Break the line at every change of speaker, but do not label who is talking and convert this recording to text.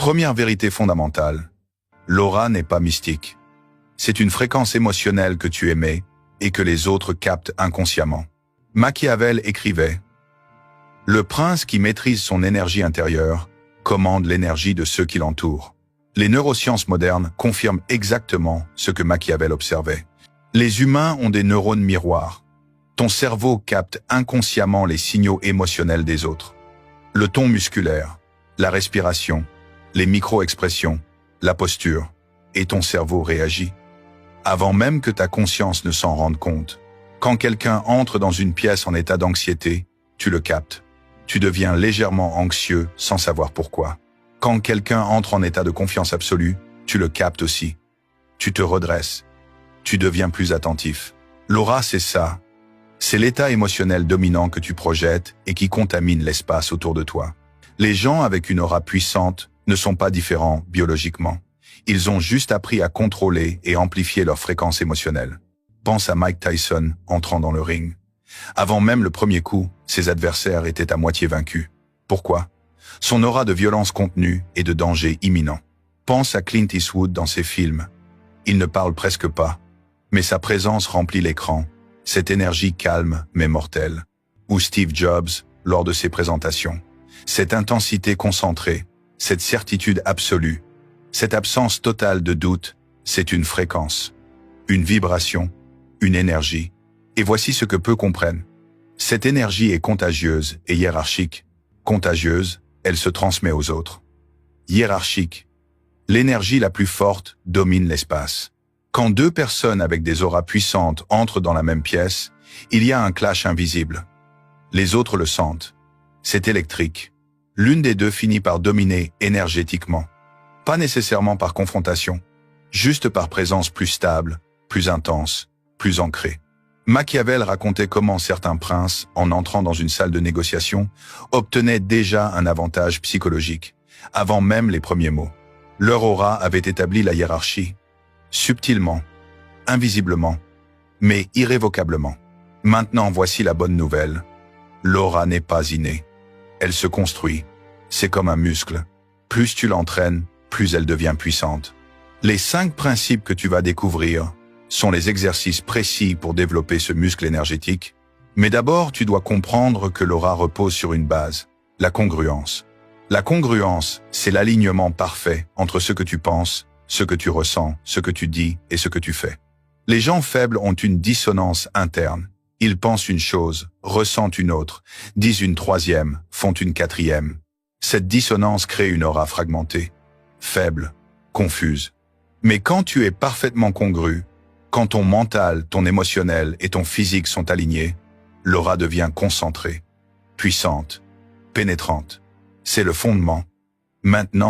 Première vérité fondamentale. L'aura n'est pas mystique. C'est une fréquence émotionnelle que tu émets et que les autres captent inconsciemment. Machiavel écrivait « Le prince qui maîtrise son énergie intérieure commande l'énergie de ceux qui l'entourent ». Les neurosciences modernes confirment exactement ce que Machiavel observait. Les humains ont des neurones miroirs. Ton cerveau capte inconsciemment les signaux émotionnels des autres. Le ton musculaire, la respiration, les micro-expressions, la posture, et ton cerveau réagit. Avant même que ta conscience ne s'en rende compte. Quand quelqu'un entre dans une pièce en état d'anxiété, tu le captes. Tu deviens légèrement anxieux sans savoir pourquoi. Quand quelqu'un entre en état de confiance absolue, tu le captes aussi. Tu te redresses. Tu deviens plus attentif. L'aura, c'est ça. C'est l'état émotionnel dominant que tu projettes et qui contamine l'espace autour de toi. Les gens avec une aura puissante ne sont pas différents biologiquement. Ils ont juste appris à contrôler et amplifier leur fréquence émotionnelle. Pense à Mike Tyson entrant dans le ring. Avant même le premier coup, ses adversaires étaient à moitié vaincus. Pourquoi? Son aura de violence contenue et de danger imminent. Pense à Clint Eastwood dans ses films. Il ne parle presque pas, mais sa présence remplit l'écran, cette énergie calme mais mortelle. Ou Steve Jobs lors de ses présentations. Cette intensité concentrée, cette certitude absolue, cette absence totale de doute, c'est une fréquence, une vibration, une énergie. Et voici ce que peu comprennent. Cette énergie est contagieuse et hiérarchique. Contagieuse, elle se transmet aux autres. Hiérarchique. L'énergie la plus forte domine l'espace. Quand deux personnes avec des auras puissantes entrent dans la même pièce, il y a un clash invisible. Les autres le sentent. C'est électrique. L'une des deux finit par dominer énergétiquement. Pas nécessairement par confrontation, juste par présence plus stable, plus intense, plus ancrée. Machiavel racontait comment certains princes, en entrant dans une salle de négociation, obtenaient déjà un avantage psychologique, avant même les premiers mots. Leur aura avait établi la hiérarchie, subtilement, invisiblement, mais irrévocablement. Maintenant, voici la bonne nouvelle. L'aura n'est pas innée. Elle se construit. C'est comme un muscle. Plus tu l'entraînes, plus elle devient puissante. Les 5 principes que tu vas découvrir sont les exercices précis pour développer ce muscle énergétique. Mais d'abord, tu dois comprendre que l'aura repose sur une base, la congruence. La congruence, c'est l'alignement parfait entre ce que tu penses, ce que tu ressens, ce que tu dis et ce que tu fais. Les gens faibles ont une dissonance interne. Ils pensent une chose, ressentent une autre, disent une troisième, font une quatrième. Cette dissonance crée une aura fragmentée, faible, confuse. Mais quand tu es parfaitement congru, quand ton mental, ton émotionnel et ton physique sont alignés, l'aura devient concentrée, puissante, pénétrante. C'est le fondement. Maintenant,